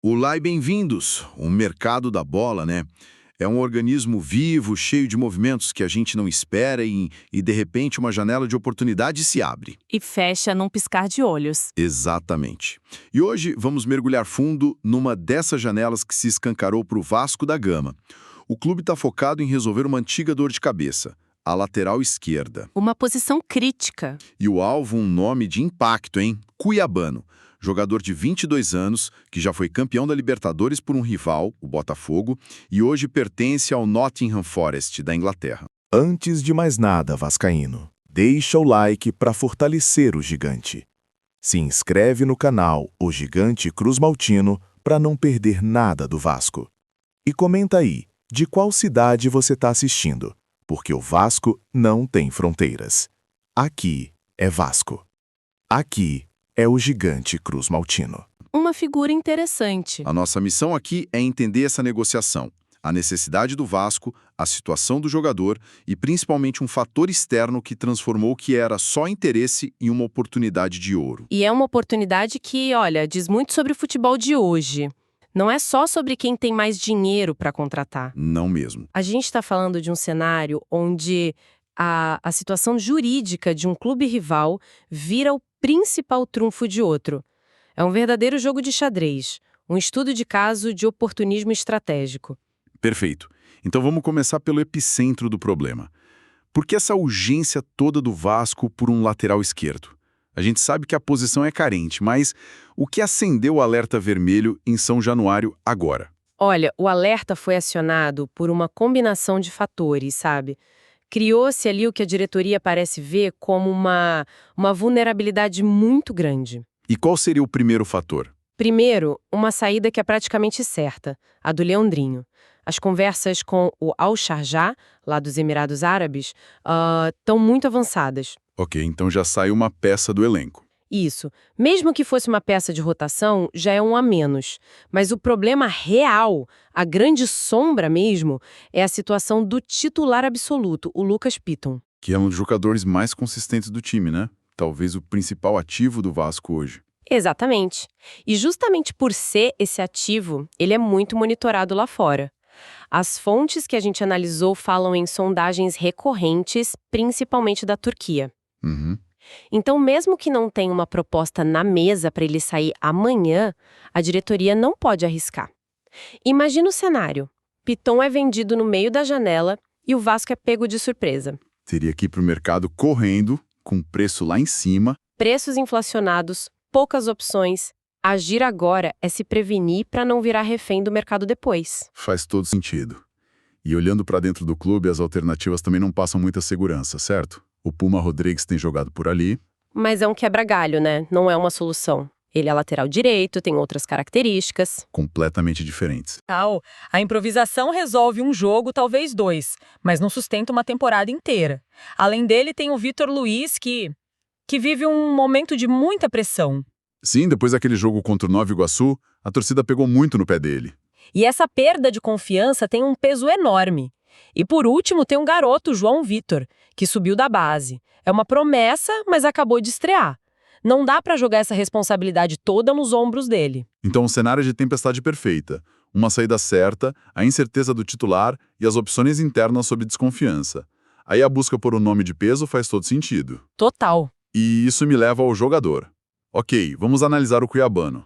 Olá e bem-vindos! O mercado da bola, né? É um organismo vivo, cheio de movimentos que a gente não espera e de repente, uma janela de oportunidade se abre. E fecha num piscar de olhos. Exatamente. E hoje vamos mergulhar fundo numa dessas janelas que se escancarou para o Vasco da Gama. O clube está focado em resolver uma antiga dor de cabeça, a lateral esquerda. Uma posição crítica. E o alvo, um nome de impacto, hein? Cuiabano. Jogador de 22 anos, que já foi campeão da Libertadores por um rival, o Botafogo, e hoje pertence ao Nottingham Forest, da Inglaterra. Antes de mais nada, vascaíno, deixa o like para fortalecer o gigante. Se inscreve no canal O Gigante Cruz Maltino para não perder nada do Vasco. E comenta aí, de qual cidade você está assistindo, porque o Vasco não tem fronteiras. Aqui é Vasco. Aqui é o Gigante Cruz Maltino. Uma figura interessante. A nossa missão aqui é entender essa negociação, a necessidade do Vasco, a situação do jogador e principalmente um fator externo que transformou o que era só interesse em uma oportunidade de ouro. E é uma oportunidade que, olha, diz muito sobre o futebol de hoje. Não é só sobre quem tem mais dinheiro para contratar. Não mesmo. A gente está falando de um cenário onde a situação jurídica de um clube rival vira o principal trunfo de outro. É um verdadeiro jogo de xadrez, um estudo de caso de oportunismo estratégico. Perfeito. Então vamos começar pelo epicentro do problema. Por que essa urgência toda do Vasco por um lateral esquerdo? A gente sabe que a posição é carente, mas o que acendeu o alerta vermelho em São Januário agora? Olha, o alerta foi acionado por uma combinação de fatores, sabe? Criou-se ali o que a diretoria parece ver como uma vulnerabilidade muito grande. E qual seria o primeiro fator? Primeiro, uma saída que é praticamente certa, a do Leandrinho. As conversas com o Al-Sharjah, lá dos Emirados Árabes, estão muito avançadas. Ok, então já sai uma peça do elenco. Isso. Mesmo que fosse uma peça de rotação, já é um a menos. Mas o problema real, a grande sombra mesmo, é a situação do titular absoluto, o Lucas Piton. Que é um dos jogadores mais consistentes do time, né? Talvez o principal ativo do Vasco hoje. Exatamente. E justamente por ser esse ativo, ele é muito monitorado lá fora. As fontes que a gente analisou falam em sondagens recorrentes, principalmente da Turquia. Uhum. Então, mesmo que não tenha uma proposta na mesa para ele sair amanhã, a diretoria não pode arriscar. Imagina o cenário. Piton é vendido no meio da janela e o Vasco é pego de surpresa. Teria que ir para o mercado correndo, com preço lá em cima. Preços inflacionados, poucas opções. Agir agora é se prevenir para não virar refém do mercado depois. Faz todo sentido. E olhando para dentro do clube, as alternativas também não passam muita segurança, certo? O Puma Rodrigues tem jogado por ali. Mas é um quebra-galho, né? Não é uma solução. Ele é lateral direito, tem outras características. Completamente diferentes. A improvisação resolve um jogo, talvez dois, mas não sustenta uma temporada inteira. Além dele, tem o Vitor Luiz, que vive um momento de muita pressão. Sim, depois daquele jogo contra o Nova Iguaçu, a torcida pegou muito no pé dele. E essa perda de confiança tem um peso enorme. E por último, tem um garoto, João Vitor, que subiu da base. É uma promessa, mas acabou de estrear. Não dá para jogar essa responsabilidade toda nos ombros dele. Então, um cenário de tempestade perfeita. Uma saída certa, a incerteza do titular e as opções internas sob desconfiança. Aí a busca por um nome de peso faz todo sentido. Total. E isso me leva ao jogador. Ok, vamos analisar o Cuiabano.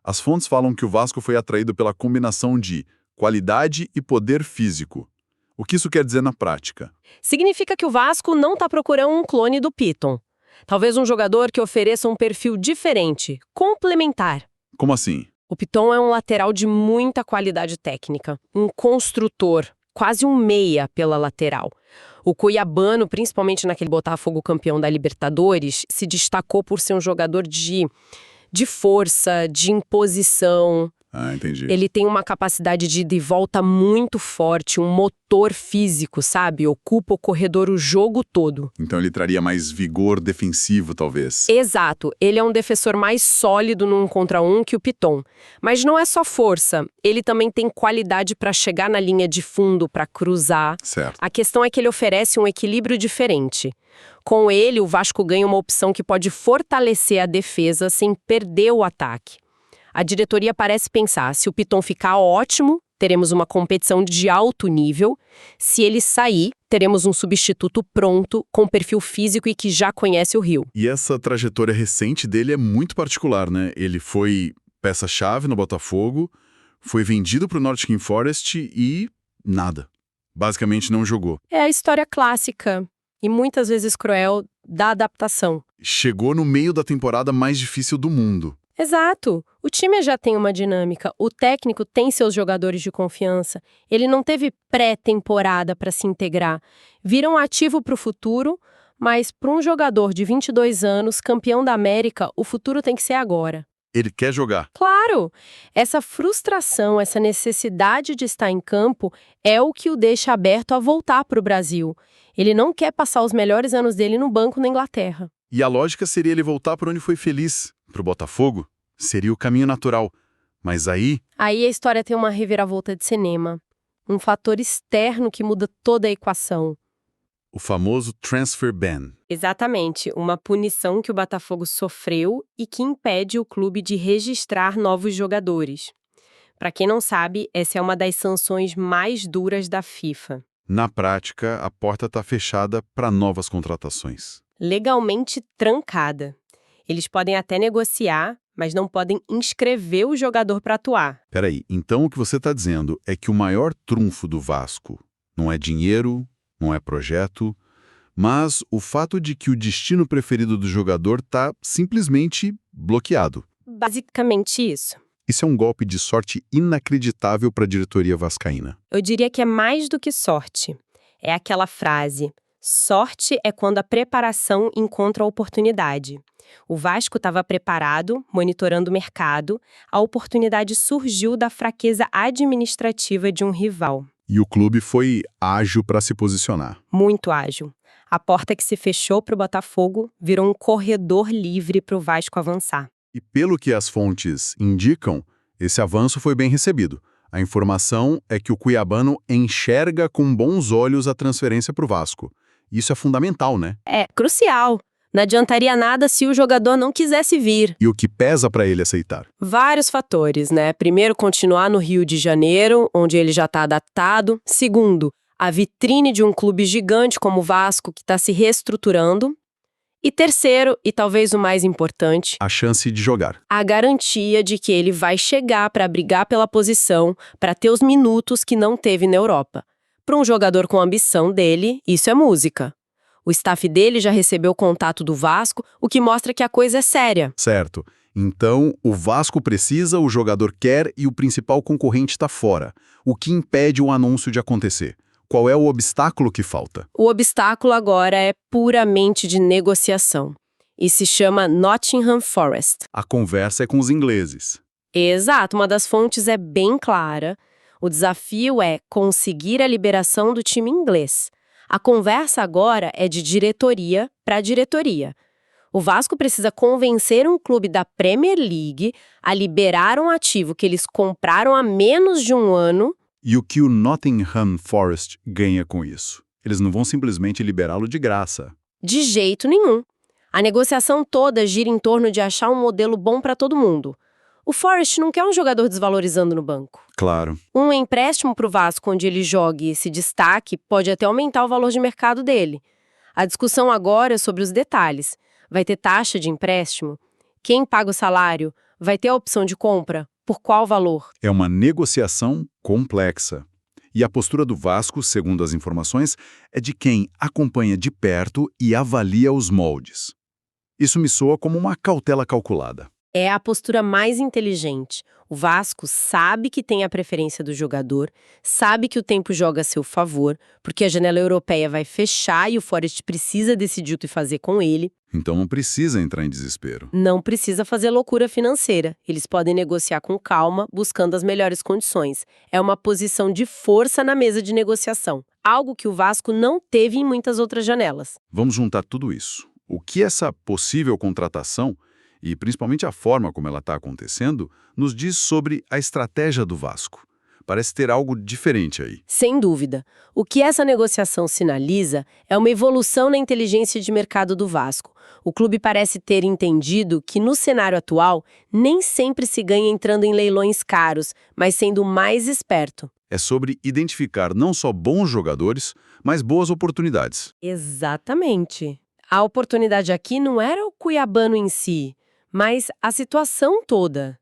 As fontes falam que o Vasco foi atraído pela combinação de qualidade e poder físico. O que isso quer dizer na prática? Significa que o Vasco não está procurando um clone do Piton. Talvez um jogador que ofereça um perfil diferente, complementar. Como assim? O Piton é um lateral de muita qualidade técnica, um construtor, quase um meia pela lateral. O Cuiabano, principalmente naquele Botafogo campeão da Libertadores, se destacou por ser um jogador de força, de imposição. Ah, entendi. Ele tem uma capacidade de ida e volta muito forte, um motor físico, sabe? Ocupa o corredor o jogo todo. Então ele traria mais vigor defensivo, talvez. Exato. Ele é um defensor mais sólido no 1 contra 1 que o Piton. Mas não é só força. Ele também tem qualidade para chegar na linha de fundo, para cruzar. Certo. A questão é que ele oferece um equilíbrio diferente. Com ele, o Vasco ganha uma opção que pode fortalecer a defesa sem perder o ataque. A diretoria parece pensar, se o Piton ficar ótimo, teremos uma competição de alto nível. Se ele sair, teremos um substituto pronto, com perfil físico e que já conhece o Rio. E essa trajetória recente dele é muito particular, né? Ele foi peça-chave no Botafogo, foi vendido para o Nottingham Forest e nada. Basicamente não jogou. É a história clássica e muitas vezes cruel da adaptação. Chegou no meio da temporada mais difícil do mundo. Exato. O time já tem uma dinâmica, o técnico tem seus jogadores de confiança, ele não teve pré-temporada para se integrar. Vira um ativo para o futuro, mas para um jogador de 22 anos, campeão da América, o futuro tem que ser agora. Ele quer jogar. Claro! Essa frustração, essa necessidade de estar em campo é o que o deixa aberto a voltar para o Brasil. Ele não quer passar os melhores anos dele no banco na Inglaterra. E a lógica seria ele voltar para onde foi feliz. Para o Botafogo. Seria o caminho natural. Mas aí... Aí a história tem uma reviravolta de cinema. Um fator externo que muda toda a equação. O famoso transfer ban. Exatamente, uma punição que o Botafogo sofreu e que impede o clube de registrar novos jogadores. Para quem não sabe, essa é uma das sanções mais duras da FIFA. Na prática, a porta está fechada para novas contratações. Legalmente trancada. Eles podem até negociar, mas não podem inscrever o jogador para atuar. Peraí, então o que você está dizendo é que o maior trunfo do Vasco não é dinheiro, não é projeto, mas o fato de que o destino preferido do jogador está simplesmente bloqueado. Basicamente isso. Isso é um golpe de sorte inacreditável para a diretoria vascaína. Eu diria que é mais do que sorte. É aquela frase: sorte é quando a preparação encontra a oportunidade. O Vasco estava preparado, monitorando o mercado, a oportunidade surgiu da fraqueza administrativa de um rival. E o clube foi ágil para se posicionar. Muito ágil. A porta que se fechou para o Botafogo virou um corredor livre para o Vasco avançar. E pelo que as fontes indicam, esse avanço foi bem recebido. A informação é que o cuiabano enxerga com bons olhos a transferência para o Vasco. Isso é fundamental, né? É crucial. Não adiantaria nada se o jogador não quisesse vir. E o que pesa para ele aceitar? Vários fatores, né? Primeiro, continuar no Rio de Janeiro, onde ele já está adaptado. Segundo, a vitrine de um clube gigante como o Vasco, que está se reestruturando. E terceiro, e talvez o mais importante, a chance de jogar. A garantia de que ele vai chegar para brigar pela posição, para ter os minutos que não teve na Europa. Para um jogador com a ambição dele, isso é música. O staff dele já recebeu o contato do Vasco, o que mostra que a coisa é séria. Certo. Então, o Vasco precisa, o jogador quer e o principal concorrente está fora. O que impede o anúncio de acontecer? Qual é o obstáculo que falta? O obstáculo agora é puramente de negociação. E se chama Nottingham Forest. A conversa é com os ingleses. Exato, uma das fontes é bem clara. O desafio é conseguir a liberação do time inglês. A conversa agora é de diretoria para diretoria. O Vasco precisa convencer um clube da Premier League a liberar um ativo que eles compraram há menos de um ano. E o que o Nottingham Forest ganha com isso? Eles não vão simplesmente liberá-lo de graça. De jeito nenhum. A negociação toda gira em torno de achar um modelo bom para todo mundo. O Forest não quer um jogador desvalorizando no banco. Claro. Um empréstimo para o Vasco onde ele jogue e se destaque pode até aumentar o valor de mercado dele. A discussão agora é sobre os detalhes. Vai ter taxa de empréstimo? Quem paga o salário? Vai ter a opção de compra? Por qual valor? É uma negociação complexa. E a postura do Vasco, segundo as informações, é de quem acompanha de perto e avalia os moldes. Isso me soa como uma cautela calculada. É a postura mais inteligente. O Vasco sabe que tem a preferência do jogador, sabe que o tempo joga a seu favor, porque a janela europeia vai fechar e o Forest precisa decidir o que fazer com ele. Então não precisa entrar em desespero. Não precisa fazer loucura financeira. Eles podem negociar com calma, buscando as melhores condições. É uma posição de força na mesa de negociação, algo que o Vasco não teve em muitas outras janelas. Vamos juntar tudo isso. O que essa possível contratação, e principalmente a forma como ela está acontecendo, nos diz sobre a estratégia do Vasco. Parece ter algo diferente aí. Sem dúvida. O que essa negociação sinaliza é uma evolução na inteligência de mercado do Vasco. O clube parece ter entendido que, no cenário atual, nem sempre se ganha entrando em leilões caros, mas sendo mais esperto. É sobre identificar não só bons jogadores, mas boas oportunidades. Exatamente. A oportunidade aqui não era o cuiabano em si, mas a situação toda.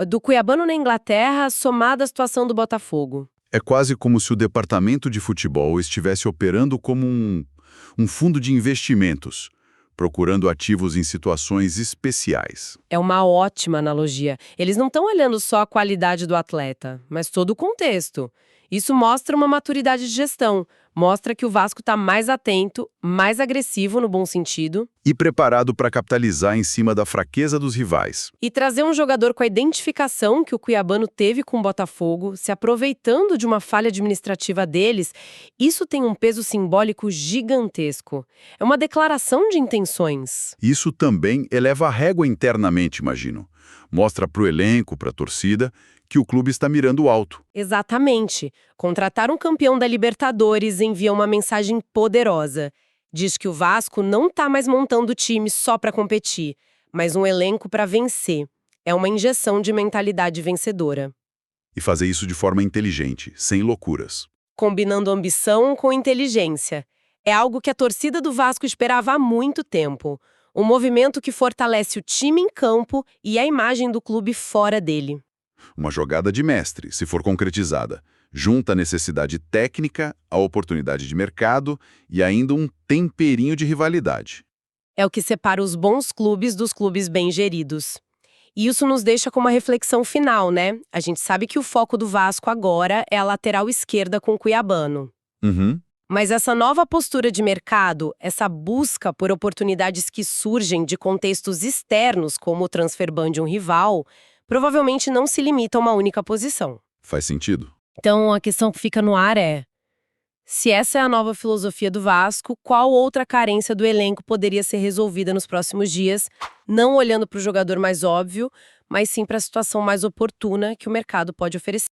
Do cuiabano na Inglaterra, somada à situação do Botafogo. É quase como se o departamento de futebol estivesse operando como um fundo de investimentos, procurando ativos em situações especiais. É uma ótima analogia. Eles não estão olhando só a qualidade do atleta, mas todo o contexto. Isso mostra uma maturidade de gestão, mostra que o Vasco está mais atento, mais agressivo no bom sentido. E preparado para capitalizar em cima da fraqueza dos rivais. E trazer um jogador com a identificação que o cuiabano teve com o Botafogo, se aproveitando de uma falha administrativa deles, isso tem um peso simbólico gigantesco. É uma declaração de intenções. Isso também eleva a régua internamente, imagino. Mostra para o elenco, para a torcida, que o clube está mirando alto. Exatamente. Contratar um campeão da Libertadores envia uma mensagem poderosa. Diz que o Vasco não está mais montando time só para competir, mas um elenco para vencer. É uma injeção de mentalidade vencedora. E fazer isso de forma inteligente, sem loucuras. Combinando ambição com inteligência. É algo que a torcida do Vasco esperava há muito tempo. Um movimento que fortalece o time em campo e a imagem do clube fora dele. Uma jogada de mestre, se for concretizada. Junta a necessidade técnica, a oportunidade de mercado e ainda um temperinho de rivalidade. É o que separa os bons clubes dos clubes bem geridos. E isso nos deixa com uma reflexão final, né? A gente sabe que o foco do Vasco agora é a lateral esquerda com o cuiabano. Uhum. Mas essa nova postura de mercado, essa busca por oportunidades que surgem de contextos externos, como o transfer ban de um rival, provavelmente não se limita a uma única posição. Faz sentido? Então, a questão que fica no ar é: se essa é a nova filosofia do Vasco, qual outra carência do elenco poderia ser resolvida nos próximos dias, não olhando para o jogador mais óbvio, mas sim para a situação mais oportuna que o mercado pode oferecer?